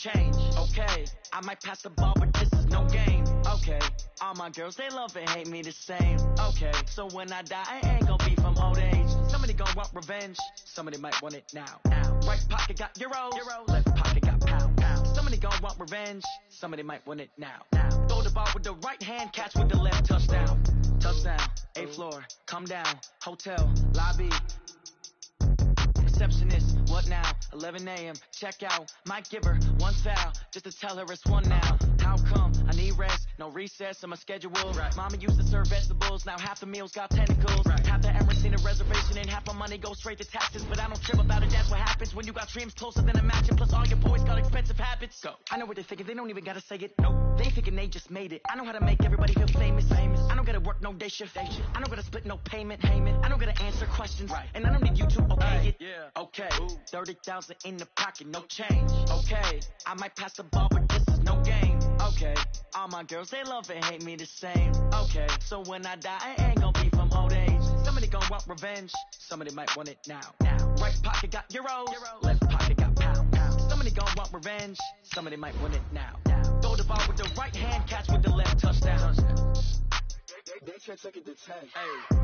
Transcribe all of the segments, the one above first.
change. Okay, I might pass the ball, but this is no game. Okay, all my girls, they love and hate me the same. Okay, so when I die, I ain't gonna be from old age. Somebody gonna want revenge, somebody might want it now. Right pocket got euros, left pocket got pound. Somebody gonna want revenge, somebody might want it now. Throw the ball with the right hand, catch with the left, touchdown. Touchdown, 8th floor, come down, hotel, lobby. Receptionist, what now? 11 a.m. check out. Might give her one foul just to tell her it's one now. How come? I need rest, no recess in my schedule. Right. Mama used to serve vegetables, now half the meals got tentacles. Right. Half the Emirates need a reservation and half my money goes straight to taxes. But I don't trip about it, that's what happens when you got dreams closer than a match. And plus all your boys got expensive habits. Go. I know what they're thinking, they don't even gotta say it. Nope. They thinking they just made it. I know how to make everybody feel famous. I don't gotta work no day shift. I don't gotta split no payment. I don't gotta answer questions. Right. And I don't need you to okay it. Yeah. Okay, 30,000 in the pocket, no change. Okay, I might pass the ball, but this is no game. Okay, all my girls, they love and hate me the same. Okay, so when I die, I ain't gonna be from old age. Somebody gonna want revenge, somebody might want it now. Right pocket got euros, left pocket got pound. Somebody gonna want revenge, somebody might want it now. Throw the ball with the right hand, catch with the left, touchdown. They can't take it to 10. Hey.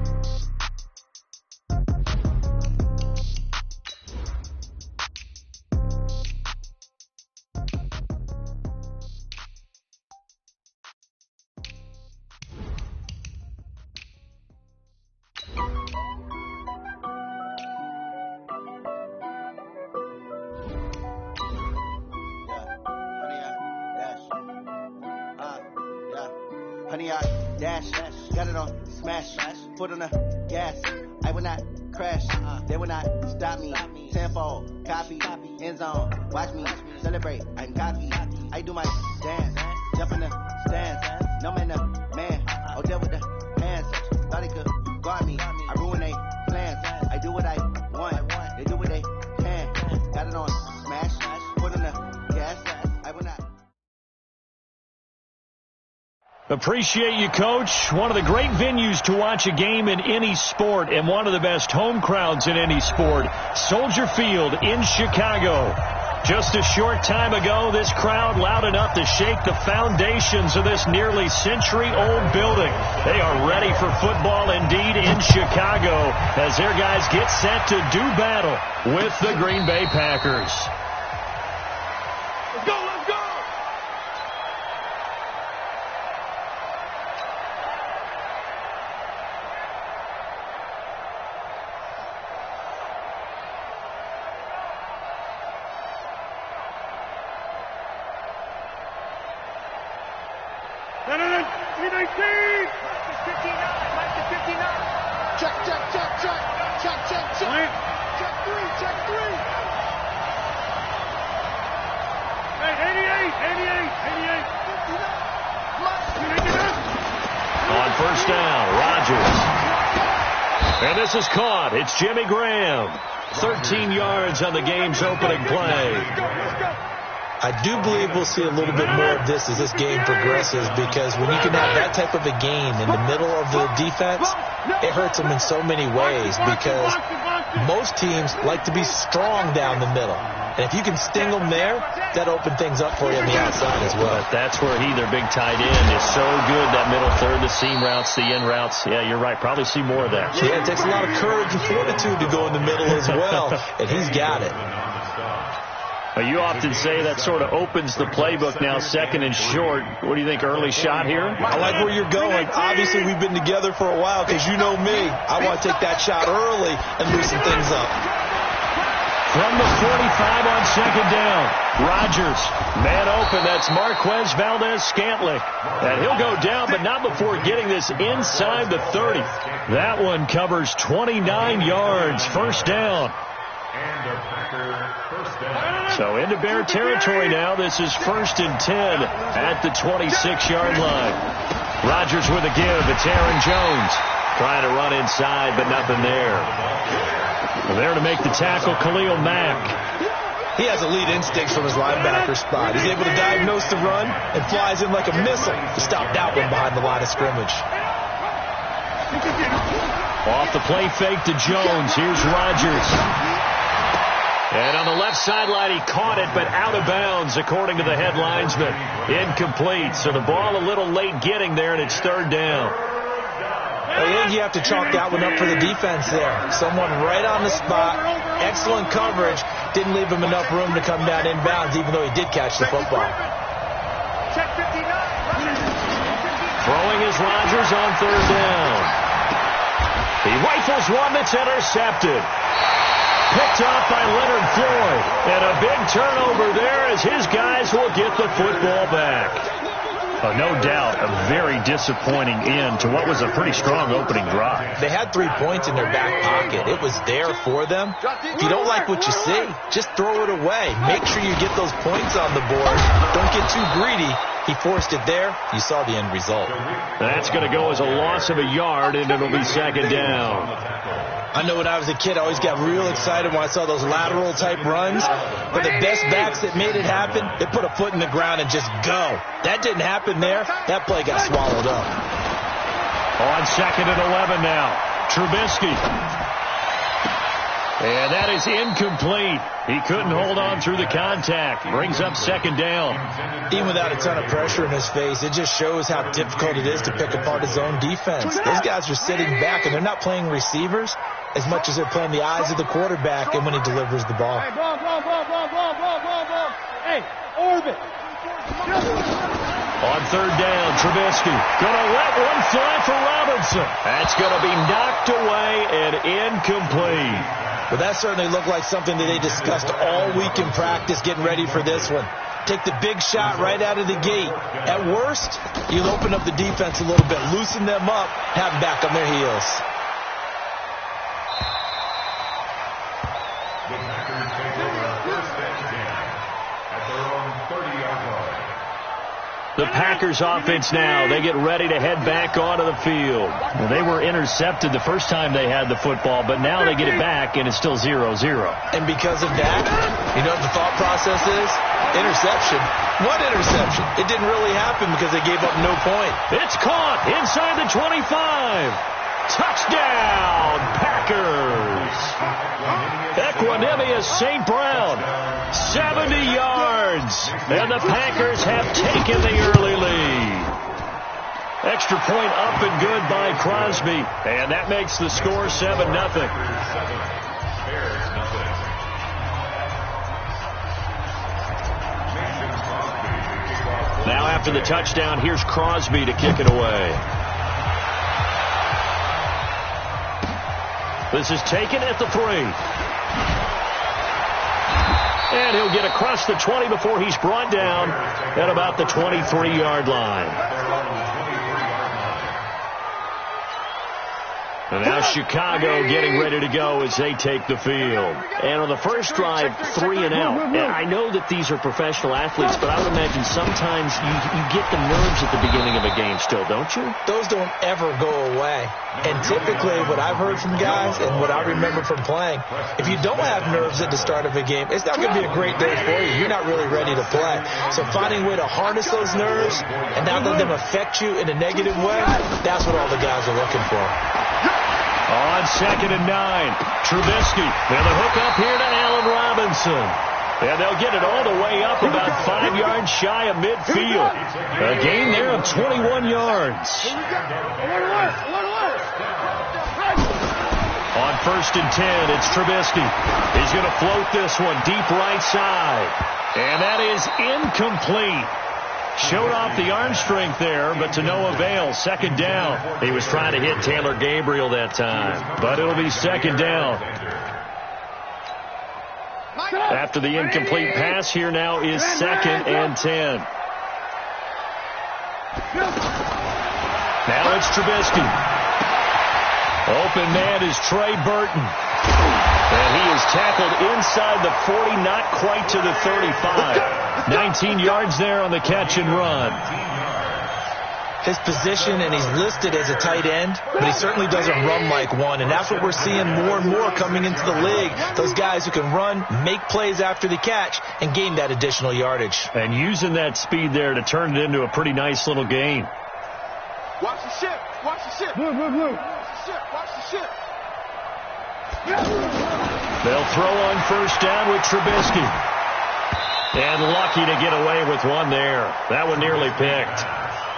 Honey, I dash, got it on smash, foot on the gas. I will not crash, they will not stop me. Tenfold, copy, end zone, watch me celebrate. I'm cocky, I do my dance, jump in the stands. No man, the man, oh there with the hands. Thought they could guard me, I ruin they plans. I do what I want, they do what they can. Got it on smash, foot on the gas. I will not. Appreciate you, Coach. One of the great venues to watch a game in any sport and one of the best home crowds in any sport, Soldier Field in Chicago. Just a short time ago, this crowd loud enough to shake the foundations of this nearly century-old building. They are ready for football indeed in Chicago as their guys get set to do battle with the Green Bay Packers. Let's go, let's go! On first down, Rodgers. And this is caught. It's Jimmy Graham. 13 yards on the game's opening play. I do believe we'll see a little bit more of this as this game progresses, because when you can have that type of a gain in the middle of the defense, it hurts them in so many ways, because most teams like to be strong down the middle. And if you can sting them there, that opens things up for you on the outside as well. But that's where their big tight end, is so good, that middle third, the seam routes, the in routes. Yeah, you're right. Probably see more of that. Yeah, it takes a lot of courage and fortitude to go in the middle as well, and he's got it. You often say that sort of opens the playbook now, second and short. What do you think, early shot here? I like where you're going. Obviously, we've been together for a while, because you know me. I want to take that shot early and loosen things up. From the 45 on second down, Rodgers, man open. That's Marquez Valdez-Scantling. And he'll go down, but not before getting this inside the 30. That one covers 29 yards, first down. So into Bear territory now. This is 1st and 10 at the 26-yard line. Rodgers with a give. It's Aaron Jones trying to run inside, but nothing there. There to make the tackle, Khalil Mack. He has elite instincts from his linebacker spot. He's able to diagnose the run and flies in like a missile to stop that one behind the line of scrimmage. Off the play fake to Jones. Here's Rodgers. And on the left sideline, he caught it, but out of bounds, according to the head linesman. Incomplete. So the ball a little late getting there, and it's third down. I think you have to chalk that one up for the defense there. Someone right on the spot, excellent coverage, didn't leave him enough room to come down inbounds, even though he did catch the football. Throwing is Rodgers on third down. He rifles one that's intercepted. Picked off by Leonard Floyd. And a big turnover there as his guys will get the football back. Oh, no doubt, a very disappointing end to what was a pretty strong opening drive. They had 3 points in their back pocket. It was there for them. If you don't like what you see, just throw it away. Make sure you get those points on the board. Don't get too greedy. He forced it there. You saw the end result. That's going to go as a loss of a yard, and it'll be second down. I know when I was a kid, I always got real excited when I saw those lateral-type runs. But the best backs that made it happen, they put a foot in the ground and just go. That didn't happen there. That play got swallowed up. On second and 11 now. Trubisky. And that is incomplete. He couldn't hold on through the contact. Brings up second down. Even without a ton of pressure in his face, it just shows how difficult it is to pick apart his own defense. Those guys are sitting back, and they're not playing receivers as much as they're playing the eyes of the quarterback and when he delivers the ball. Hey, ball. Hey, orbit. On third down, Trubisky going to let one fly for Robinson. That's going to be knocked away and incomplete. But that certainly looked like something that they discussed all week in practice getting ready for this one. Take the big shot right out of the gate. At worst, you'll open up the defense a little bit, loosen them up, have them back on their heels. The Packers offense now, they get ready to head back onto the field. Well, they were intercepted the first time they had the football, but now they get it back, and it's still 0-0. And because of that, you know what the thought process is? Interception. What interception? It didn't really happen because they gave up no point. It's caught inside the 25. Touchdown, Packers. Equanimous St. Brown, 70 yards, and the Packers have taken the early lead. Extra point up and good by Crosby, and that makes the score 7-0. Now after the touchdown, here's Crosby to kick it away. This is taken at the 3. And he'll get across the 20 before he's brought down at about the 23-yard line. And now Chicago getting ready to go as they take the field. And on the first drive, 3 and out. And I know that these are professional athletes, but I would imagine sometimes you get the nerves at the beginning of a game still, don't you? Those don't ever go away. And typically what I've heard from guys and what I remember from playing, if you don't have nerves at the start of a game, it's not going to be a great day for you. You're not really ready to play. So finding a way to harness those nerves and not let them affect you in a negative way, that's what all the guys are looking for. On second and 9, Trubisky. And the hook up here to Allen Robinson. And they'll get it all the way up about 5 yards shy of midfield. A gain there of 21 yards. On first and 10, it's Trubisky. He's going to float this one deep right side. And that is incomplete. Showed off the arm strength there, but to no avail. Second down. He was trying to hit Taylor Gabriel that time, but it'll be second down. After the incomplete pass, here now is second and 10. Now it's Trubisky. Open man is Trey Burton. And he is tackled inside the 40, not quite to the 35. 19 yards there on the catch and run. His position, and he's listed as a tight end, but he certainly doesn't run like one, and that's what we're seeing more and more coming into the league. Those guys who can run, make plays after the catch, and gain that additional yardage. And using that speed there to turn it into a pretty nice little gain. Watch the ship. Watch the ship. Blue. Watch the ship. Watch the ship. They'll throw on first down with Trubisky. And lucky to get away with one there. That one nearly picked.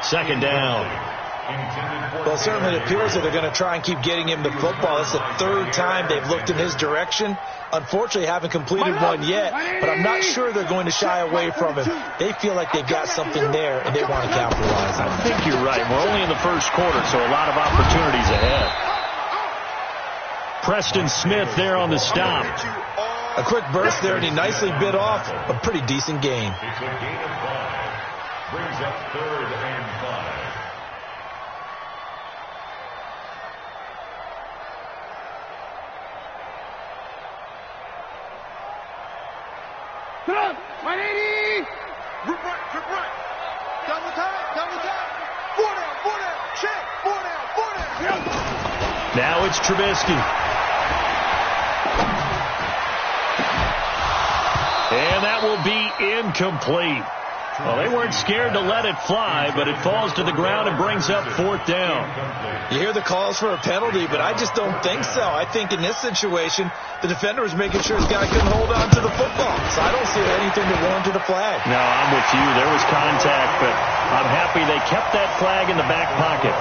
Second down. Well, certainly it appears that they're going to try and keep getting him the football. It's the third time they've looked in his direction. Unfortunately, haven't completed one yet, but I'm not sure they're going to shy away from him. They feel like they've got something there, and they want to capitalize on it. I think you're right. We're only in the first quarter, so a lot of opportunities ahead. Preston Smith there on the stop. A quick burst there, and he nicely bit off a pretty decent gain. It's a gain of 5. Brings up 3rd and 5. Come on, 180. Rip right. Double time. 4 down. Check. 4 down. Now it's Trubisky. And that will be incomplete. Well, they weren't scared to let it fly, but it falls to the ground and brings up 4th down. You hear the calls for a penalty, but I just don't think so. I think in this situation, the defender was making sure his guy couldn't hold on to the football. So I don't see anything to warrant to the flag. No, I'm with you. There was contact, but I'm happy they kept that flag in the back pocket.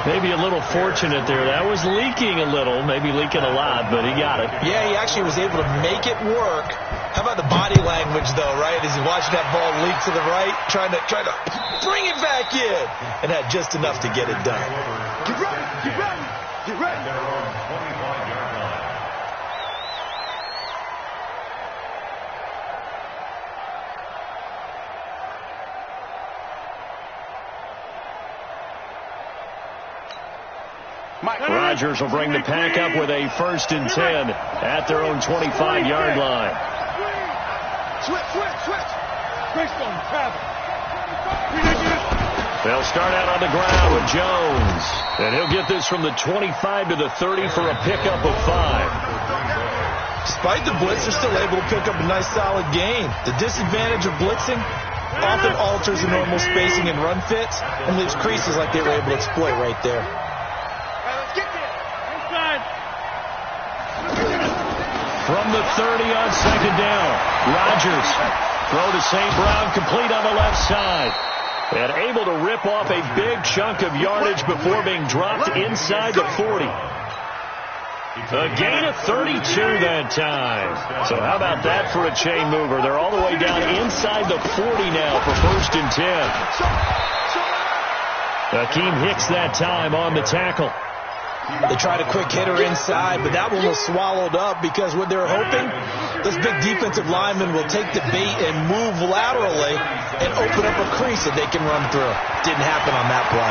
Maybe a little fortunate there. That was leaking a little, maybe leaking a lot, but he got it. Yeah, he actually was able to make it work. How about the body language, though, right? As he watched that ball leak to the right, trying to bring it back in, and had just enough to get it done. Get ready. They're on 25-yard line. Rodgers will bring the pack up with a 1st and 10 at their own 25-yard line. Switch. They'll start out on the ground with Jones. And he'll get this from the 25 to the 30 for a pickup of 5. Despite the blitz, they're still able to pick up a nice solid gain. The disadvantage of blitzing often alters the normal spacing and run fits and leaves creases like they were able to exploit right there. From the 30 on 2nd down, Rodgers throw to St. Brown, complete on the left side. And able to rip off a big chunk of yardage before being dropped inside the 40. A gain of 32 that time. So how about that for a chain mover? They're all the way down inside the 40 now for 1st and 10. Akeem Hicks that time on the tackle. They tried a quick hitter inside, but that one was swallowed up because what they were hoping, this big defensive lineman will take the bait and move laterally and open up a crease that they can run through. Didn't happen on that play.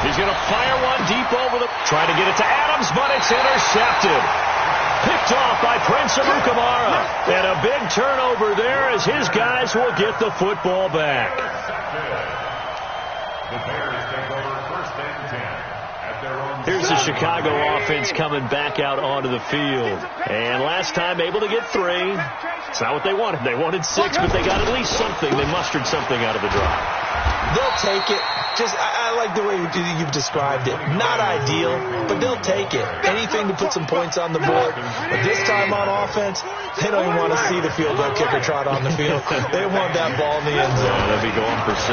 He's going to fire one deep over the... Trying to get it to Adams, but it's intercepted. Picked off by Prince Amukamara. And a big turnover there as his guys will get the football back. The Bears take over 1st and 10. Here's the Chicago offense coming back out onto the field. And last time able to get 3. It's not what they wanted. They wanted 6, but they got at least something. They mustered something out of the drive. They'll take it. I like the way you've described it. Not ideal, but they'll take it. Anything to put some points on the board. But this time on offense, they don't even want to see the field goal kicker trot on the field. They want that ball in the end zone. Yeah, they'll be going for 6.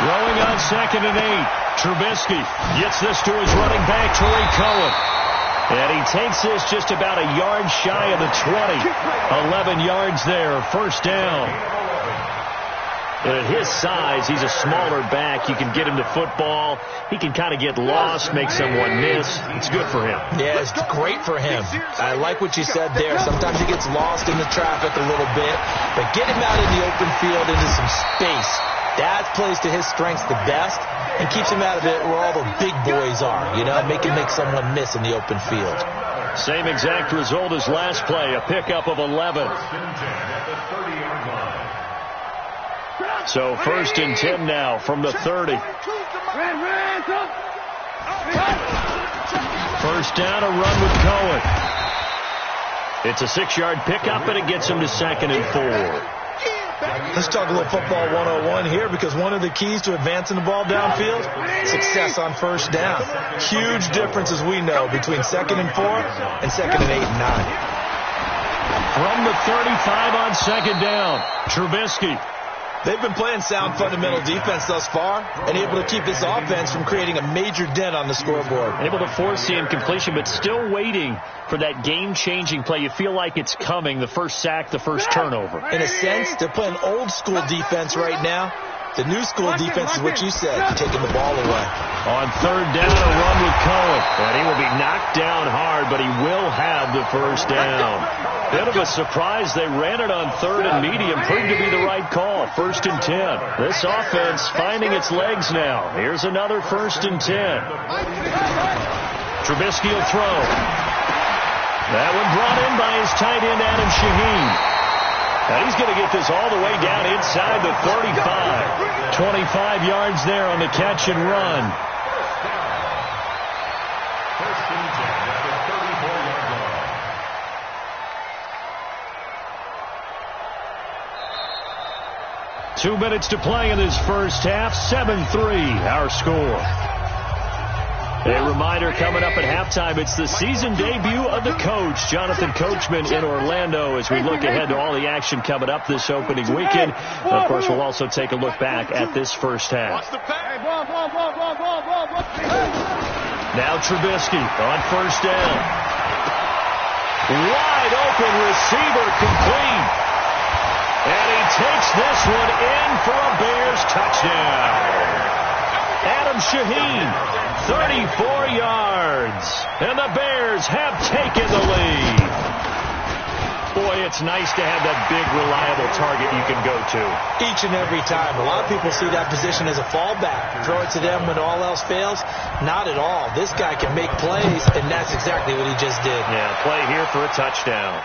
Throwing on 2nd and 8. Trubisky gets this to his running back, Tariq Cohen. And he takes this just about a yard shy of the 20. 11 yards there, 1st down. And at his size, he's a smaller back. You can get him the football. He can kind of get lost, make someone miss. It's good for him. Yeah, it's great for him. I like what you said there. Sometimes he gets lost in the traffic a little bit. But get him out in the open field into some space. That plays to his strengths the best and keeps him out of it where all the big boys are, make him make someone miss in the open field. Same exact result as last play, a pickup of 11. So 1st and 10 now from the 30. 1st down, a run with Cohen. It's a 6-yard pickup, and it gets him to 2nd and 4. Let's talk a little football 101 here, because one of the keys to advancing the ball downfield, success on first down. Huge difference, as we know, between 2nd and 4 and 2nd and 8 and 9. From the 35 on 2nd down, Trubisky. They've been playing sound fundamental defense thus far and able to keep this offense from creating a major dent on the scoreboard. Able to force the incompletion, but still waiting for that game-changing play. You feel like it's coming, the first sack, the first turnover. In a sense, they're playing old-school defense right now. The new school defense is what you said, taking the ball away. On 3rd down, a run with Cohen. And he will be knocked down hard, but he will have the first down. Bit of a surprise. They ran it on 3rd and medium. Proved to be the right call. 1st and 10. This offense finding its legs now. Here's another 1st and 10. Trubisky will throw. That one brought in by his tight end, Adam Shaheen. And he's going to get this all the way down inside the 35. 25 yards there on the catch and run. First and 10 at the 34-yard line. 2 minutes to play in this first half. 7-3 our score. A reminder coming up at halftime, it's the season debut of the coach, Jonathan Coachman, in Orlando, as we look ahead to all the action coming up this opening weekend. And of course, we'll also take a look back at this first half. Now Trubisky on 1st down. Wide open receiver, complete. And he takes this one in for a Bears touchdown. Adam Shaheen, 34 yards, and the Bears have taken the lead. Boy, it's nice to have that big, reliable target you can go to. Each and every time. A lot of people see that position as a fallback. Throw it to them when all else fails. Not at all. This guy can make plays, and that's exactly what he just did. Yeah, play here for a touchdown.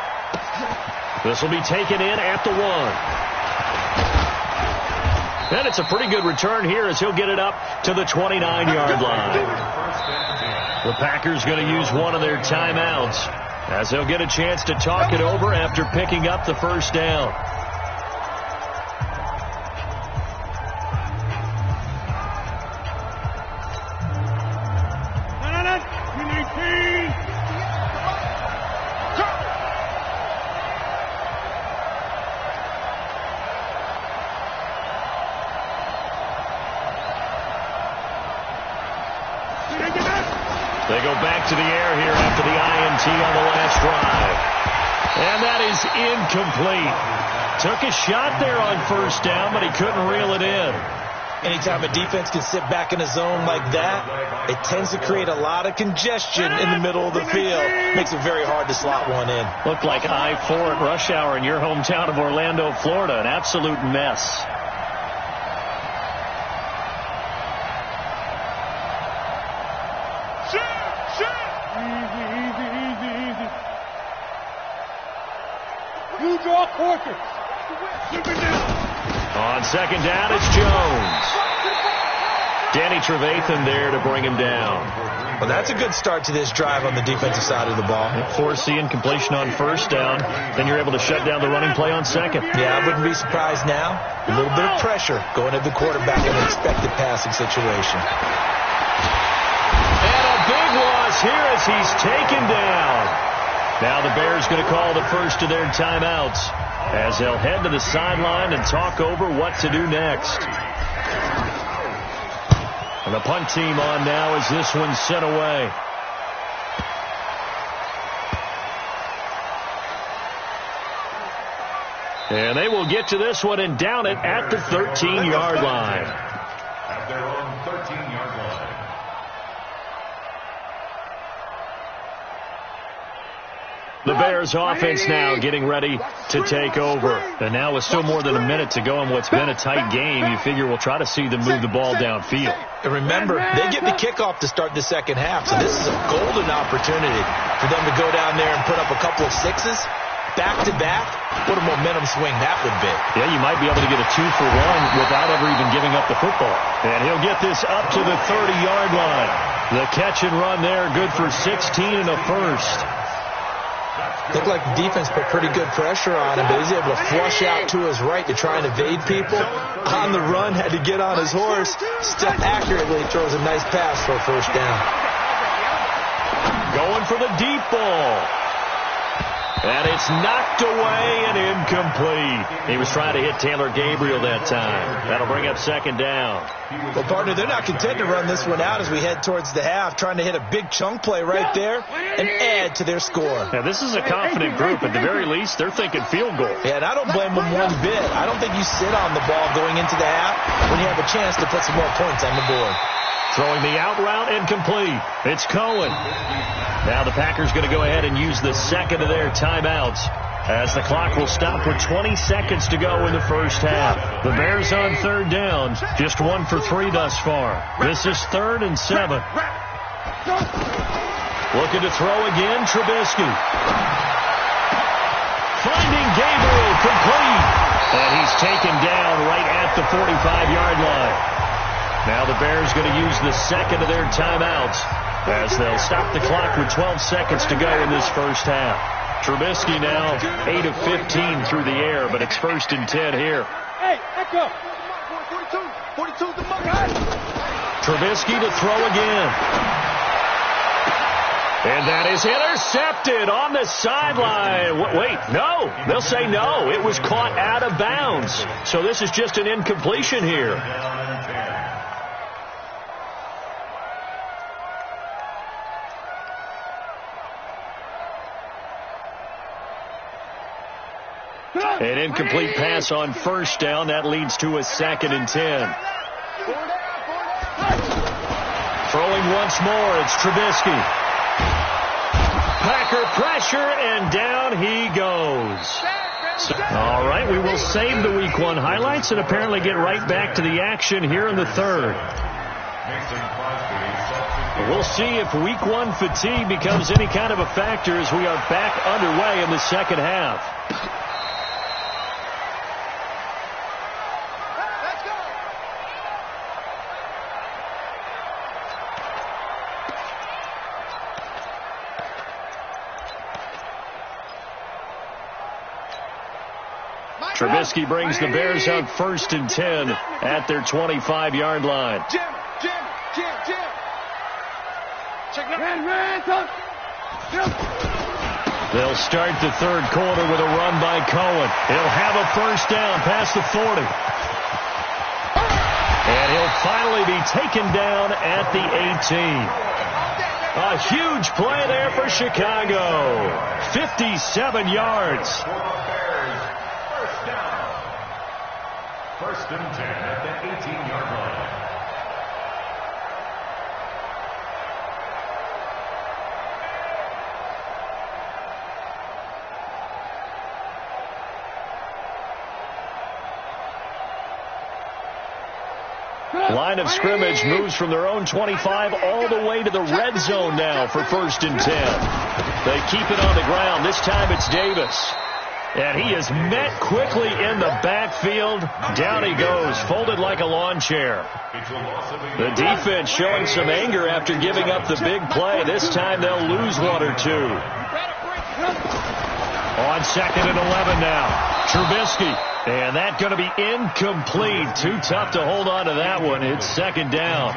This will be taken in at the 1. And it's a pretty good return here as he'll get it up to the 29-yard line. The Packers going to use one of their timeouts as they'll get a chance to talk it over after picking up the first down. They go back to the air here after the INT on the last drive. And that is incomplete. Took a shot there on 1st down, but he couldn't reel it in. Anytime a defense can sit back in a zone like that, it tends to create a lot of congestion in the middle of the field. Makes it very hard to slot one in. Looked like I-4 at rush hour in your hometown of Orlando, Florida. An absolute mess. On 2nd down, it's Jones. Danny Trevathan there to bring him down. Well, that's a good start to this drive on the defensive side of the ball. Force the incompletion on 1st down. Then you're able to shut down the running play on 2nd. Yeah, I wouldn't be surprised now. A little bit of pressure going at the quarterback in an expected passing situation. And a big loss here as he's taken down. Now the Bears going to call the first of their timeouts as they'll head to the sideline and talk over what to do next. And the punt team on now as this one's sent away. And they will get to this one and down it at the 13-yard line. At their own 13-yard line. The Bears offense now getting ready to take over. And now with still more than a minute to go in what's been a tight game, you figure we'll try to see them move the ball downfield. And remember, they get the kickoff to start the second half, so this is a golden opportunity for them to go down there and put up a couple of sixes back-to-back. What a momentum swing that would be. Yeah, you might be able to get a 2-for-1 without ever even giving up the football. And he'll get this up to the 30-yard line. The catch and run there, good for 16 and a first. Looked like the defense put pretty good pressure on him, but he's able to flush out to his right to try and evade people. On the run, had to get on his horse. Still accurately throws a nice pass for a first down. Going for the deep ball. And it's knocked away and incomplete. He was trying to hit Taylor Gabriel that time. That'll bring up second down. Well, partner, they're not content to run this one out as we head towards the half, trying to hit a big chunk play right there and add to their score. Now, this is a confident group. At the very least, they're thinking field goal. Yeah, and I don't blame them one bit. I don't think you sit on the ball going into the half when you have a chance to put some more points on the board. Throwing the out route incomplete. It's Cohen. Now the Packers going to go ahead and use the second of their timeouts as the clock will stop with 20 seconds to go in the first half. The Bears on third down, just 1 for 3 thus far. This is 3rd and 7. Looking to throw again, Trubisky. Finding Gabriel, complete. And he's taken down right at the 45-yard line. Now the Bears going to use the second of their timeouts as they'll stop the clock with 12 seconds to go in this first half. Trubisky now 8 of 15 through the air, but it's 1st and 10 here. Hey, echo. 42 the mark. Trubisky to throw again. And that is intercepted on the sideline. Wait, no. They'll say no. It was caught out of bounds. So this is just an incompletion here. An incomplete pass on first down. That leads to a 2nd and 10. Throwing once more. It's Trubisky. Packer pressure, and down he goes. All right, we will save the Week 1 highlights and apparently get right back to the action here in the third. We'll see if Week 1 fatigue becomes any kind of a factor as we are back underway in the second half. Trubisky brings the Bears up 1st and 10 at their 25-yard line. They'll start the third quarter with a run by Cohen. He'll have a first down past the 40. And he'll finally be taken down at the 18. A huge play there for Chicago. 57 yards. 1st and 10 at the 18-yard line. Line of scrimmage moves from their own 25 all the way to the red zone now for 1st and 10. They keep it on the ground. This time it's Davis. And he is met quickly in the backfield. Down he goes, folded like a lawn chair. The defense showing some anger after giving up the big play. This time they'll lose 1 or 2. On 2nd and 11 now. Trubisky. And that's going to be incomplete. Too tough to hold on to that one. It's 2nd down.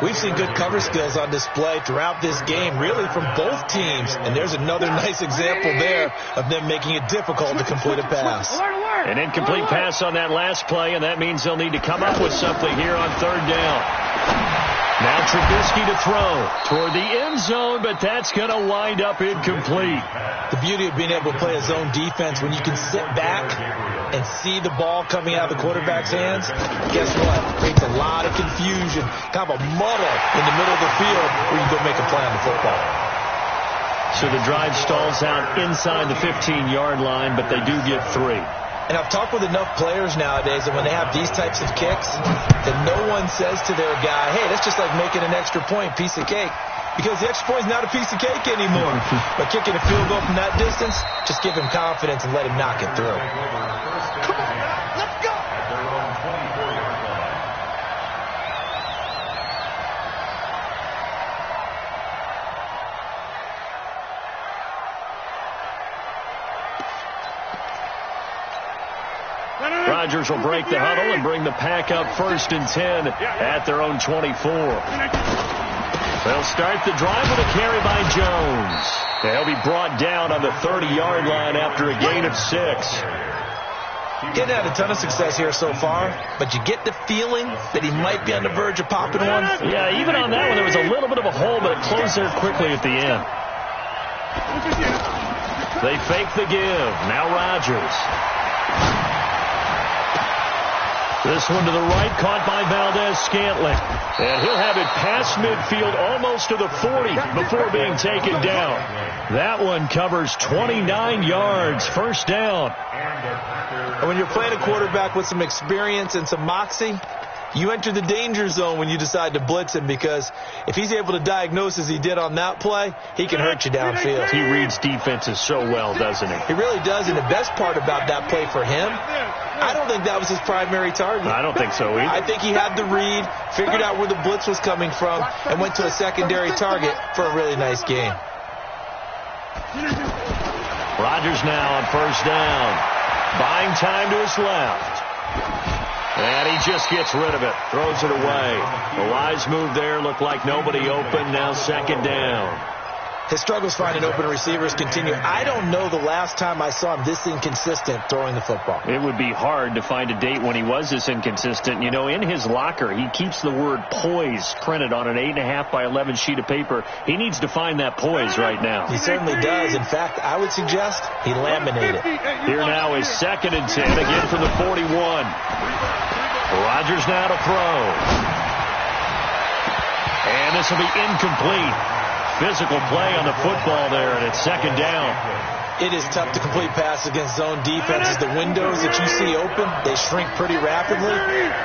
We've seen good cover skills on display throughout this game, really from both teams. And there's another nice example there of them making it difficult to complete a pass. An incomplete pass on that last play, and that means they'll need to come up with something here on 3rd down. Now Trubisky to throw toward the end zone, but that's going to wind up incomplete. The beauty of being able to play a zone defense when you can sit back and see the ball coming out of the quarterback's hands, guess what? Creates a lot of confusion, kind of a muddle in the middle of the field where you go make a play on the football. So the drive stalls out inside the 15-yard line, but they do get 3. And I've talked with enough players nowadays that when they have these types of kicks, that no one says to their guy, hey, that's just like making an extra point, piece of cake. Because the extra point is not a piece of cake anymore. But kicking a field goal from that distance, just give him confidence and let him knock it through. Come on, let's go. At their own 24-yard line. Rodgers will break the huddle and bring the pack up 1st and 10 at their own 24. They'll start the drive with a carry by Jones. He'll be brought down on the 30-yard line after a gain of 6. He hadn't had a ton of success here so far, but you get the feeling that he might be on the verge of popping one. Yeah, even on that one, there was a little bit of a hole, but it closed there quickly at the end. They fake the give. Now Rodgers. This one to the right, caught by Valdez-Scantling. And he'll have it past midfield, almost to the 40 before being taken down. That one covers 29 yards, 1st down. And when you're playing a quarterback with some experience and some moxie, you enter the danger zone when you decide to blitz him, because if he's able to diagnose as he did on that play, he can hurt you downfield. He reads defenses so well, doesn't he? He really does, and the best part about that play for him, I don't think that was his primary target. I don't think so either. I think he had the read, figured out where the blitz was coming from, and went to a secondary target for a really nice game. Rodgers now on 1st down. Buying time to his left. And he just gets rid of it. Throws it away. The wise move there. Looked like nobody open. Now 2nd down. His struggles finding open receivers continue. I don't know the last time I saw him this inconsistent throwing the football. It would be hard to find a date when he was this inconsistent. You know, in his locker, he keeps the word poise printed on an 8.5 by 11 sheet of paper. He needs to find that poise right now. He certainly does. In fact, I would suggest he laminated. Here now is 2nd and 10, again from the 41. Rodgers now to throw. And this will be incomplete. Physical play on the football there, and it's 2nd down. It is tough to complete passes against zone defenses. The windows that you see open, they shrink pretty rapidly.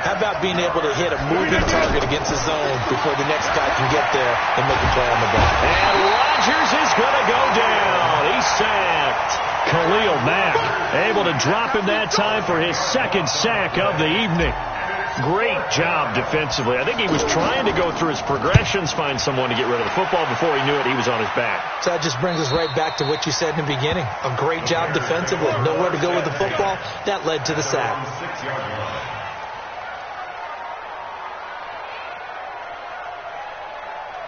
How about being able to hit a moving target against a zone before the next guy can get there and make a play on the ball? And Rodgers is going to go down. He's sacked. Khalil Mack able to drop him that time for his 2nd sack of the evening. Great job defensively. I think he was trying to go through his progressions, find someone to get rid of the football. Before he knew it, he was on his back. So that just brings us right back to what you said in the beginning. A great job defensively. Nowhere to go with the football. That led to the sack.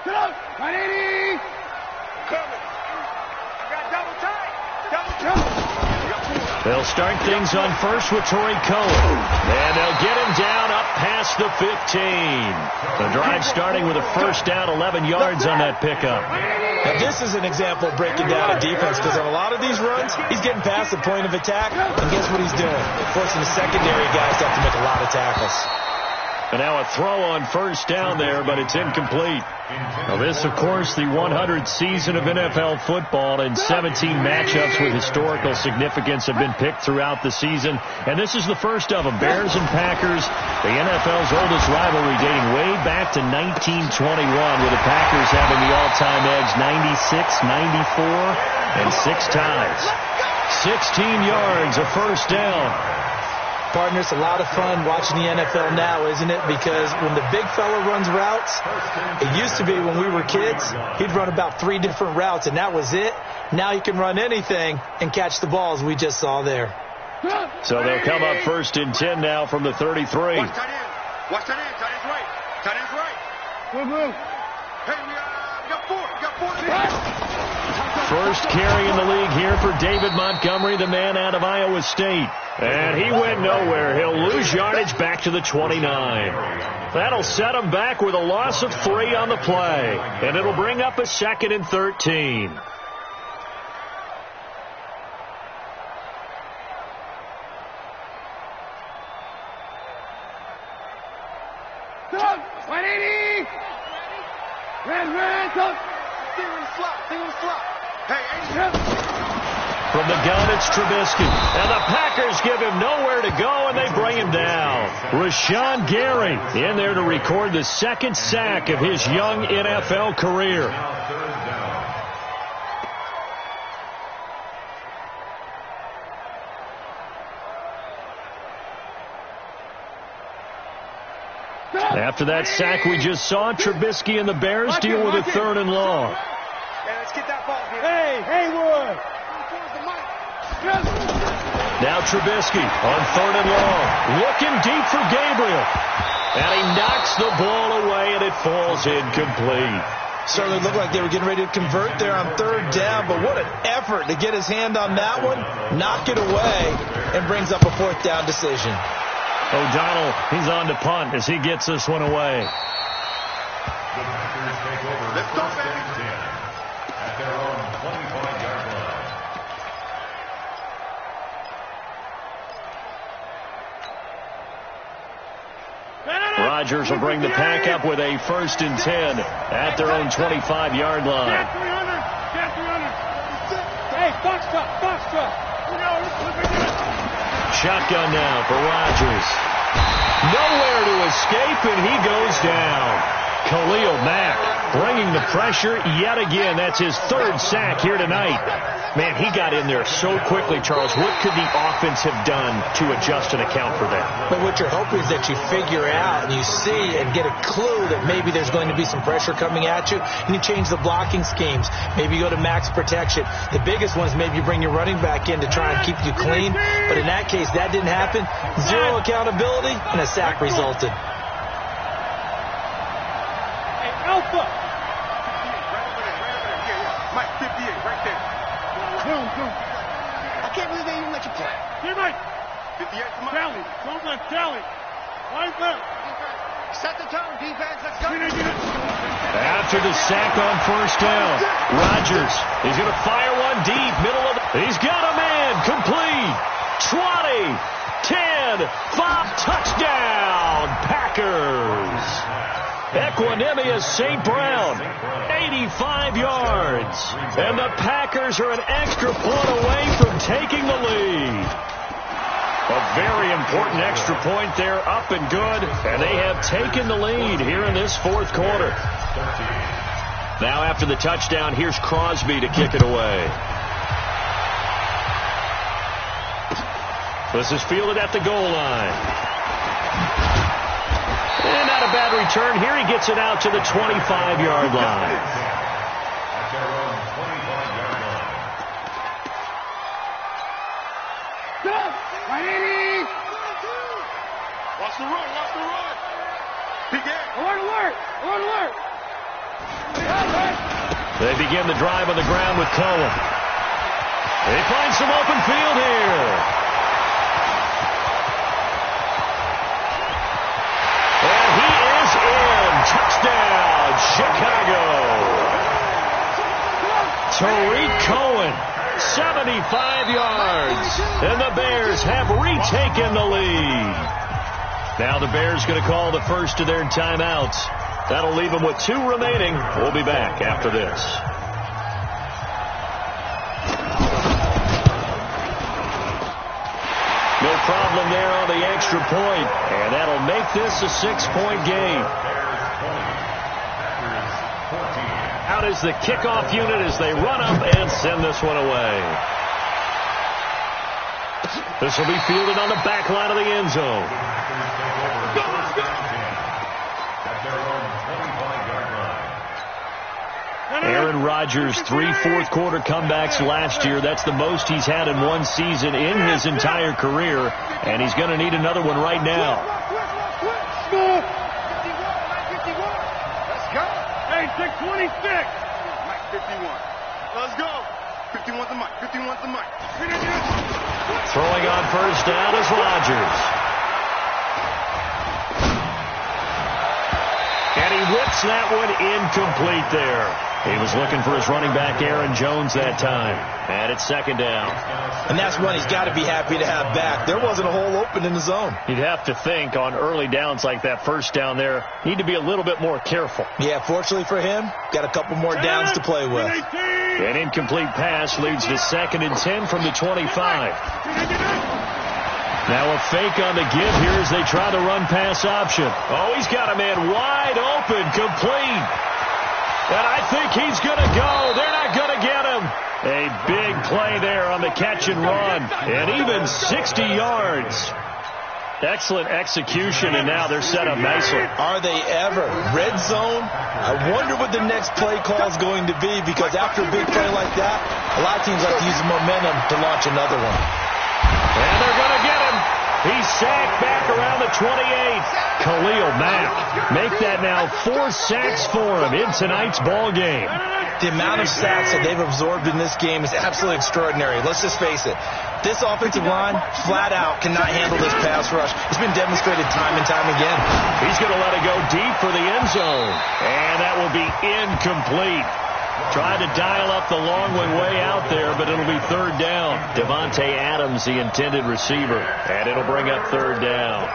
Get up! 180! Coming. I got double tight. Double tight. They'll start things on 1st with Torrey Cohen. And they'll get him down up past the 15. The drive starting with a 1st down, 11 yards on that pickup. Now this is an example of breaking down a defense, because on a lot of these runs, he's getting past the point of attack, and guess what he's doing? Forcing the secondary guys to have to make a lot of tackles. And now a throw on 1st down there, but it's incomplete. Now this, of course, the 100th season of NFL football, and 17 matchups with historical significance have been picked throughout the season. And this is the first of them, Bears and Packers, the NFL's oldest rivalry dating way back to 1921, with the Packers having the all-time edge 96, 94, and 6 ties. 16 yards, a 1st down. Partner, it's a lot of fun watching the NFL now, isn't it? Because when the big fella runs routes, it used to be when we were kids, he'd run about 3 different routes, and that was it. Now he can run anything and catch the balls we just saw there. So they'll come up 1st and 10 now from the 33. Watch that end. Watch that end. Tight end's right. Tight end's right. Move. Hey, we got 4. First carry in the league here for David Montgomery, the man out of Iowa State. And he went nowhere. He'll lose yardage back to the 29. That'll set him back with a loss of 3 on the play. And it'll bring up a 2nd and 13. Stop! 180! Red, stop! Thing on the slot. Hey, From the gun, it's Trubisky. And the Packers give him nowhere to go, and they bring him down. Rashawn Gary in there to record the 2nd sack of his young NFL career. After that sack we just saw, Trubisky and the Bears deal with a 3rd and long. Hey, let's get that ball. Hey, Haywood! Now Trubisky on 3rd and long. Looking deep for Gabriel. And he knocks the ball away, and it falls incomplete. Certainly looked like they were getting ready to convert there on 3rd down, but what an effort to get his hand on that one, knock it away, and brings up a 4th down decision. O'Donnell, he's on to punt as he gets this one away. Let's go, baby. At their own 25-yard line. Rodgers will bring the pack up with a 1st and 10 at their own 25-yard line. Hey, box truck. Shotgun now for Rodgers. Nowhere to escape, and he goes down. Khalil Mack bringing the pressure yet again. That's his 3rd sack here tonight. Man, he got in there so quickly, Charles. What could the offense have done to adjust and account for that? But what you're hoping is that you figure out and you see and get a clue that maybe there's going to be some pressure coming at you, and you change the blocking schemes. Maybe you go to max protection. The biggest one is maybe you bring your running back in to try and keep you clean. But in that case, that didn't happen. 0 accountability, and a sack resulted. Hey, Alpha. Right over there. Yeah. Mike, 58, right there. I can't believe they even let you play. Here, Mike. 58 to Mike. Tally. Don't let Tally. Line up. Set the tone, defense. Let's go. After the sack on 1st down, Rodgers is going to fire one deep, middle of the... He's got a man, complete. 20, 10, 5, touchdown, Packers. Equanimous St. Brown, 85 yards. And the Packers are an extra point away from taking the lead. A very important extra point there, up and good. And they have taken the lead here in this 4th quarter. Now after the touchdown, here's Crosby to kick it away. This is fielded at the goal line. And not a bad return here. He gets it out to the 25-yard line. At their own 25-yard line. Go! Right in! Watch the run. Big air. Alert! They begin the drive on the ground with Cohen. They find some open field here. Touchdown, Chicago. Tariq Cohen, 75 yards. And the Bears have retaken the lead. Now the Bears going to call the first of their timeouts. That'll leave them with 2 remaining. We'll be back after this. No problem there on the extra point. And that'll make this a 6-point game. Out is the kickoff unit as they run up and send this one away. This will be fielded on the back line of the end zone. Aaron Rodgers, 3 fourth-quarter comebacks last year. That's the most he's had in one season in his entire career, and he's going to need another one right now. Hey, 626. Mike, 51. Let's go. 51's the Mike. 51's the Mike. Throwing on 1st down is Rodgers. And he whips that one incomplete there. He was looking for his running back, Aaron Jones, that time. And it's 2nd down. And that's one he's got to be happy to have back. There wasn't a hole open in the zone. You'd have to think on early downs like that 1st down there, need to be a little bit more careful. Yeah, fortunately for him, got a couple more downs to play with. An incomplete pass leads to 2nd and 10 from the 25. Now a fake on the give here as they try the run-pass option. Oh, he's got a man wide open, complete. And I think he's going to go. They're not going to get him. A big play there on the catch and run. And even 60 yards. Excellent execution, and now they're set up nicely. Are they ever? Red zone? I wonder what the next play call is going to be, because after a big play like that, a lot of teams like to use the momentum to launch another one. And they're going to get him. He's sacked back around the 28. Khalil Mack make that now 4 sacks for him in tonight's ball game. The amount of sacks that they've absorbed in this game is absolutely extraordinary. Let's just face it. This offensive line, flat out, cannot handle this pass rush. It's been demonstrated time and time again. He's going to let it go deep for the end zone. And that will be incomplete. Tried to dial up the long one way out there, but it'll be third down. Devontae Adams, the intended receiver. And it'll bring up third down.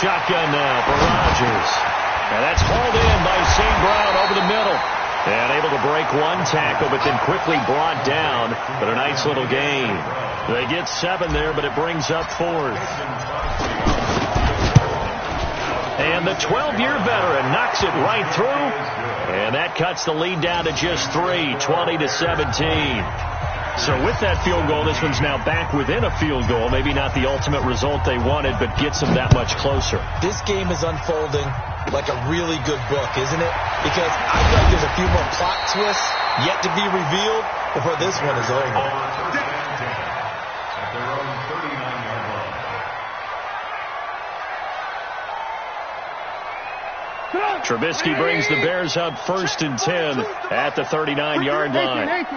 Shotgun now for Rodgers. And that's hauled in by St. Brown over the middle. And able to break one tackle, but then quickly brought down. But a nice little gain. They get 7 there, but it brings up 4th. And the 12-year veteran knocks it right through. And that cuts the lead down to just 3, 20-17. So with that field goal, this one's now back within a field goal. Maybe not the ultimate result they wanted, but gets them that much closer. This game is unfolding like a really good book, isn't it? Because I feel like there's a few more plot twists yet to be revealed before this one is over. Trubisky brings the Bears up 1st and 10 at the 39-yard line.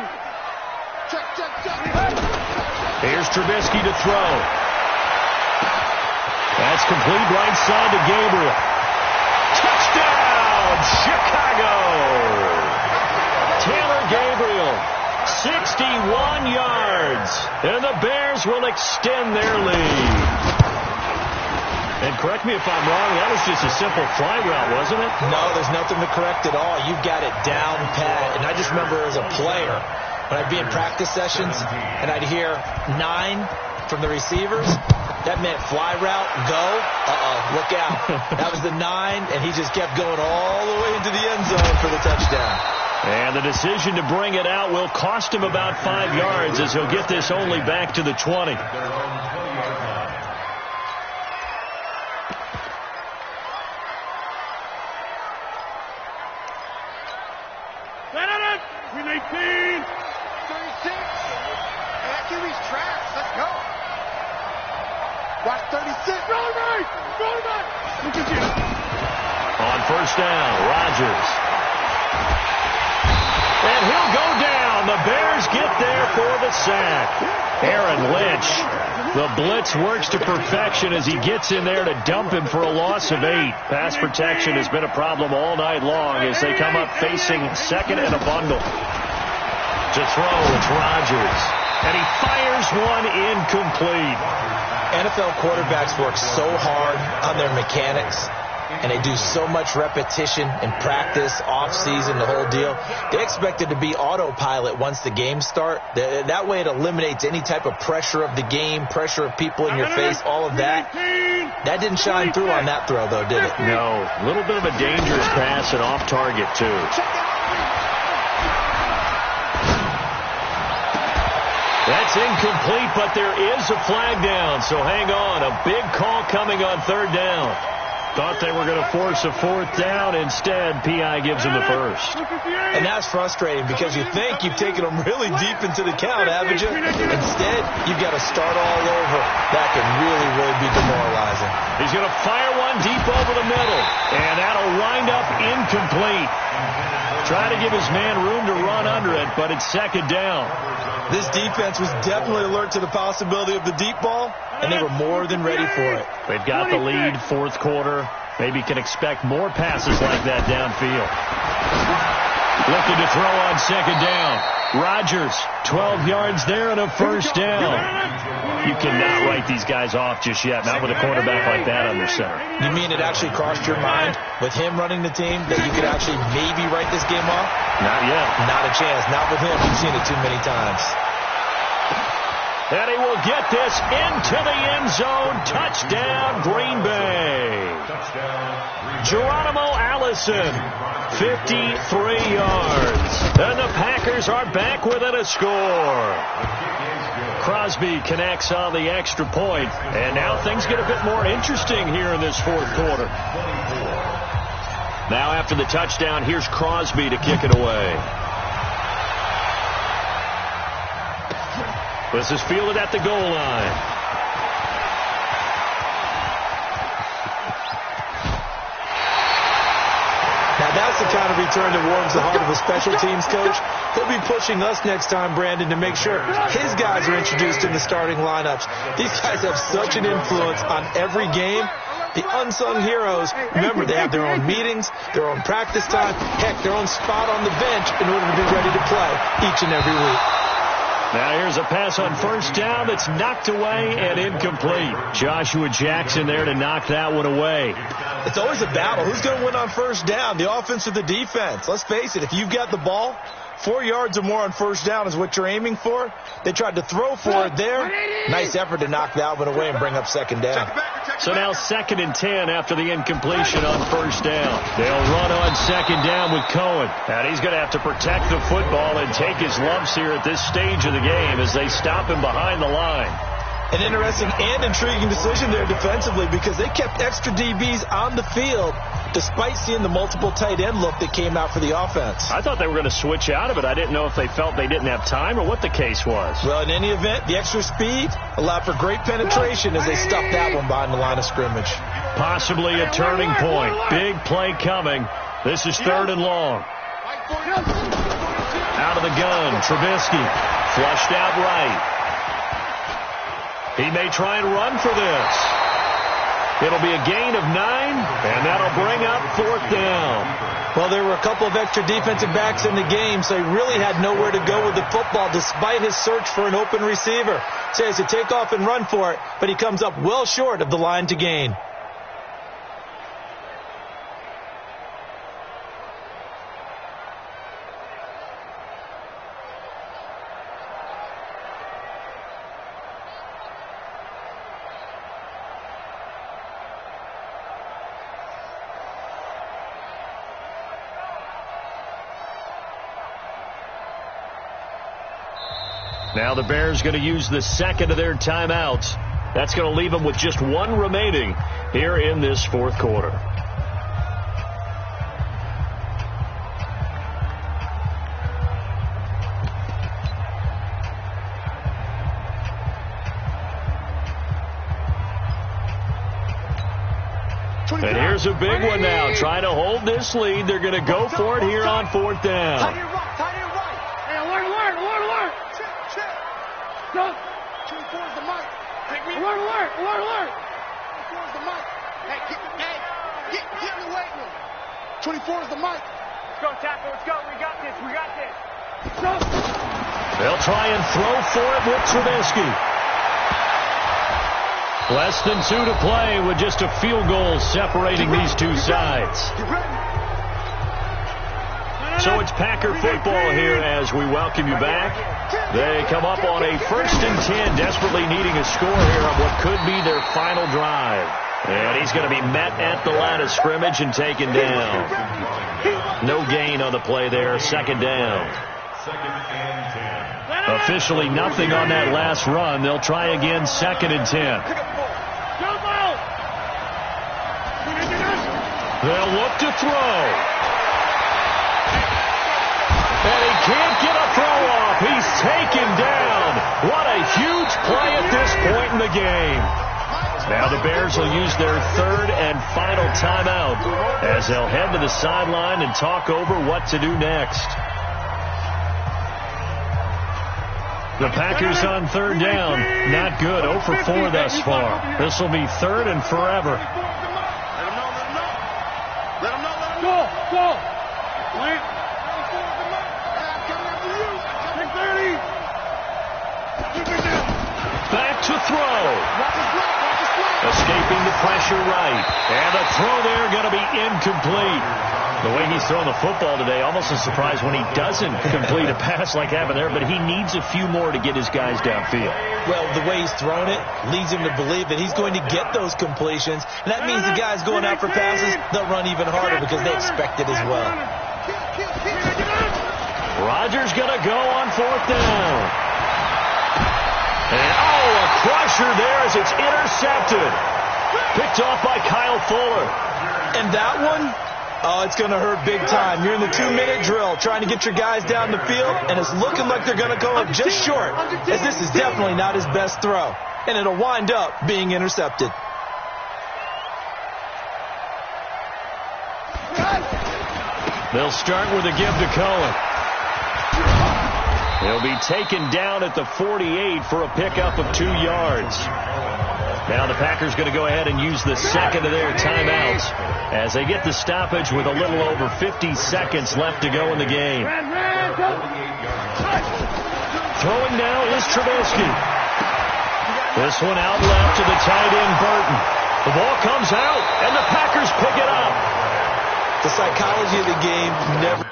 Here's Trubisky to throw. That's complete right side to Gabriel. Touchdown, Chicago! Taylor Gabriel, 61 yards. And the Bears will extend their lead. And correct me if I'm wrong, that was just a simple fly route, wasn't it? No, there's nothing to correct at all. You've got it down pat. And I just remember as a player, when I'd be in practice sessions and I'd hear 9 from the receivers, that meant fly route, go. Look out. That was the 9, and he just kept going all the way into the end zone for the touchdown. And the decision to bring it out will cost him about 5 yards as he'll get this only back to the 20. Watch 36. Go right. Look at you. On first down, Rodgers. And he'll go down. The Bears get there for the sack. Aaron Lynch. The blitz works to perfection as he gets in there to dump him for a loss of 8. Pass protection has been a problem all night long as they come up facing 2nd and a bundle. To throw, it's Rodgers. And he fires one incomplete. NFL quarterbacks work so hard on their mechanics, and they do so much repetition in practice, off-season, the whole deal. They expect it to be autopilot once the games start. That way it eliminates any type of pressure of the game, pressure of people in your face, all of that. That didn't shine through on that throw, though, did it? No. A little bit of a dangerous pass and off target, too. That's incomplete, but there is a flag down, so hang on. A big call coming on 3rd down. Thought they were going to force a 4th down. Instead, P.I. gives them the 1st. And that's frustrating because you think you've taken them really deep into the count, haven't you? Instead, you've got to start all over. That can really, really be demoralizing. He's going to fire one deep over the middle, and that'll wind up incomplete. Try to give his man room to run under it, but it's 2nd down. This defense was definitely alert to the possibility of the deep ball, and they were more than ready for it. They've got the lead, 4th quarter. Maybe can expect more passes like that downfield. Looking to throw on 2nd down. Rodgers, 12 yards there and a 1st down. You cannot write these guys off just yet, not with a quarterback like that under center. You mean it actually crossed your mind with him running the team that you could actually maybe write this game off? Not yet. Not a chance. Not with him. We've seen it too many times. And he will get this into the end zone. Touchdown, Green Bay. Geronimo Allison, 53 yards. And the Packers are back within a score. Crosby connects on the extra point, and now things get a bit more interesting here in this fourth quarter. Now after the touchdown, here's Crosby to kick it away. This is fielded at the goal line. That's the kind of return that warms the heart of a special teams coach. He'll be pushing us next time, Brandon, to make sure his guys are introduced in the starting lineups. These guys have such an influence on every game. The unsung heroes, remember, they have their own meetings, their own practice time, heck, their own spot on the bench in order to be ready to play each and every week. Now here's a pass on first down that's knocked away and incomplete. Joshua Jackson there to knock that one away. It's always a battle. Who's going to win on first down, the offense or the defense? Let's face it, if you've got the ball, 4 yards or more on first down is what you're aiming for. They tried to throw for it there. Nice effort to knock that one away and bring up second down. So now 2nd and 10 after the incompletion on first down. They'll run on second down with Cohen. And he's going to have to protect the football and take his lumps here at this stage of the game as they stop him behind the line. An interesting and intriguing decision there defensively because they kept extra DBs on the field despite seeing the multiple tight end look that came out for the offense. I thought they were going to switch out of it. I didn't know if they felt they didn't have time or what the case was. Well, in any event, the extra speed allowed for great penetration as they stuffed that one behind the line of scrimmage. Possibly a turning point. Big play coming. This is 3rd and long. Out of the gun, Trubisky. Flushed out right. He may try and run for this. It'll be a gain of 9, and that'll bring up 4th down. Well, there were a couple of extra defensive backs in the game, so he really had nowhere to go with the football despite his search for an open receiver. So he has to take off and run for it, but he comes up well short of the line to gain. Now the Bears going to use the 2nd of their timeouts. That's going to leave them with just 1 remaining here in this 4th quarter. And here's a big one now. Trying to hold this lead. They're going to go for it here on 4th down. Go. 24 is the mic. Alert. 24 is the mic. Hey, get in the weight room. 24 is the mic. Let's go, Tackle. Let's go. We got this. Go. They'll try and throw for it with Trubisky. Less than 2 to play with just a field goal separating these two sides. So it's Packer football here as we welcome you back. They come up on a 1st and 10, desperately needing a score here on what could be their final drive. And he's going to be met at the line of scrimmage and taken down. No gain on the play there, 2nd down. Officially nothing on that last run. They'll try again, 2nd and 10. They'll look to throw. And he can't get a throw off. He's taken down. What a huge play at this point in the game. Now the Bears will use their 3rd and final timeout as they'll head to the sideline and talk over what to do next. The Packers on 3rd down. Not good. 0 for 4 thus far. This will be 3rd and forever. Let him know. Go. Back to throw. Escaping the pressure right. And the throw there going to be incomplete. The way he's throwing the football today, almost a surprise when he doesn't complete a pass like happened there, but he needs a few more to get his guys downfield. Well, the way he's thrown it leads him to believe that he's going to get those completions. And that means the guys going out for passes, they'll run even harder because they expect it as well. Rodgers going to go on 4th down. And, a crusher there as it's intercepted. Picked off by Kyle Fuller. And that one, it's going to hurt big time. You're in the 2-minute drill trying to get your guys down the field, and it's looking like they're going to go up just short, as this is definitely not his best throw. And it'll wind up being intercepted. They'll start with a give to Cohen. He'll be taken down at the 48 for a pickup of 2 yards. Now the Packers going to go ahead and use the second of their timeouts as they get the stoppage with a little over 50 seconds left to go in the game. Throwing now is Trubisky. This one out left to the tight end, Burton. The ball comes out, and the Packers pick it up. The psychology of the game never...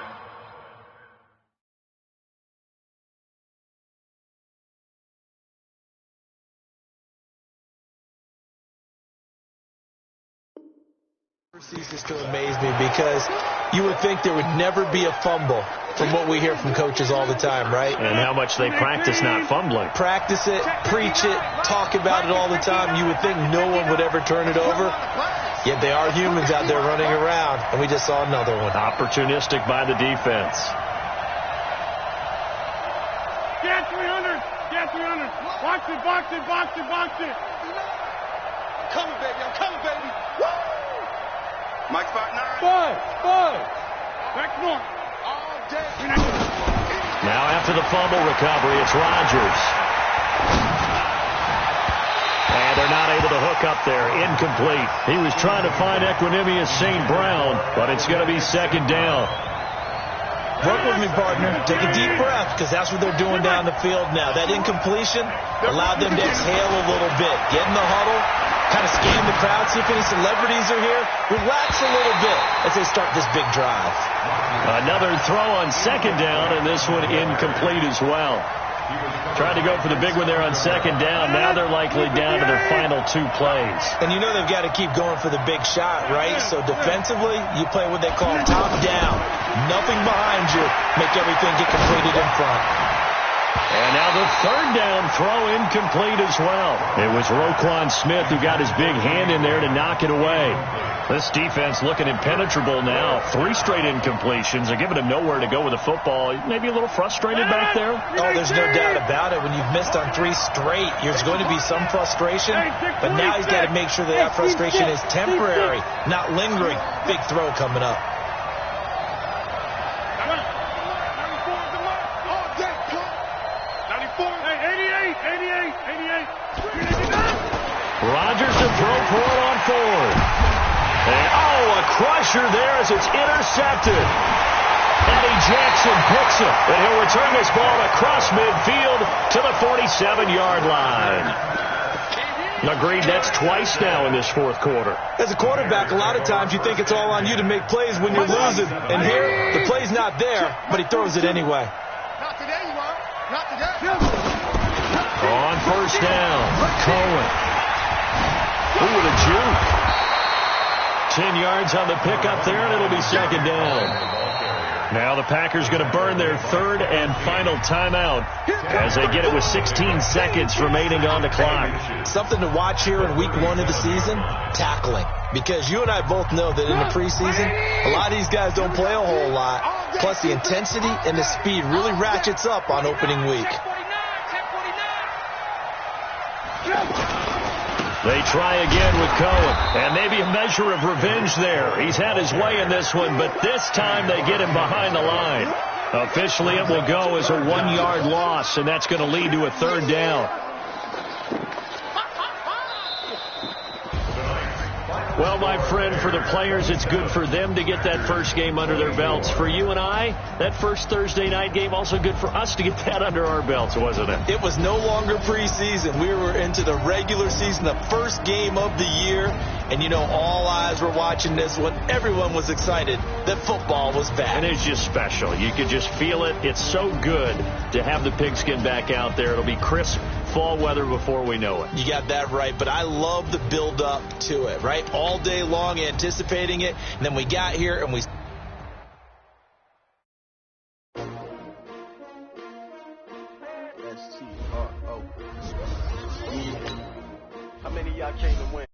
ceases to amaze me, because you would think there would never be a fumble from what we hear from coaches all the time, right? And how much they practice not fumbling. Practice it, preach it, talk about it all the time. You would think no one would ever turn it over. Yet they are humans out there running around, and we just saw another one. Opportunistic by the defense. Get 300! Get 300! Box it, box it, box it, box it! I'm coming, baby, I'm coming, baby! Woo! Mike spot 9. Five! Back north. All day. Now after the fumble recovery, it's Rodgers. And they're not able to hook up there. Incomplete. He was trying to find Equanimous St. Brown, but it's going to be second down. Work with me, partner. Take a deep breath, because that's what they're doing down the field now. That incompletion allowed them to exhale a little bit. Get in the huddle, kind of scan the crowd, see if any celebrities are here. Relax a little bit as they start this big drive. Another throw on second down, and this one incomplete as well. Tried to go for the big one there on second down. Now they're likely down to their final 2 plays. And you know they've got to keep going for the big shot, right? So defensively, you play what they call top down. Nothing behind you. Make everything get completed in front. And now the third down throw incomplete as well. It was Roquan Smith who got his big hand in there to knock it away. This defense looking impenetrable now. 3 straight incompletions. They're giving him nowhere to go with the football. Maybe a little frustrated back there. Oh, there's no doubt about it. When you've missed on 3 straight, there's going to be some frustration. But now he's got to make sure that frustration is temporary, not lingering. Big throw coming up. Rodgers to throw for it on 4th. And, a crusher there as it's intercepted. Eddie Jackson picks it, and he'll return this ball across midfield to the 47-yard line. Agreed, that's twice now in this 4th quarter. As a quarterback, a lot of times you think it's all on you to make plays when you're losing. And here, the play's not there, but he throws it anyway. Not today, you are. Not today. On first down, Cohen. Ooh, with a juke. 10 yards on the pickup there, and it'll be second down. Now the Packers going to burn their 3rd and final timeout as they get it with 16 seconds remaining on the clock. Something to watch here in week 1 of the season, tackling. Because you and I both know that in the preseason, a lot of these guys don't play a whole lot. Plus the intensity and the speed really ratchets up on opening week. They try again with Cohen, and maybe a measure of revenge there. He's had his way in this one, but this time they get him behind the line. Officially, it will go as a 1-yard loss, and that's going to lead to a 3rd down. Well, my friend, for the players, it's good for them to get that first game under their belts. For you and I, that first Thursday night game, also good for us to get that under our belts, wasn't it? It was no longer preseason. We were into the regular season, the first game of the year. And, you know, all eyes were watching this one. Everyone was excited that football was back. And it's just special. You could just feel it. It's so good to have the pigskin back out there. It'll be crisp fall weather before we know it. You got that right, but I love the build-up to it, right? All day long anticipating it, and then we got here and we... S-T-R-O I came to win.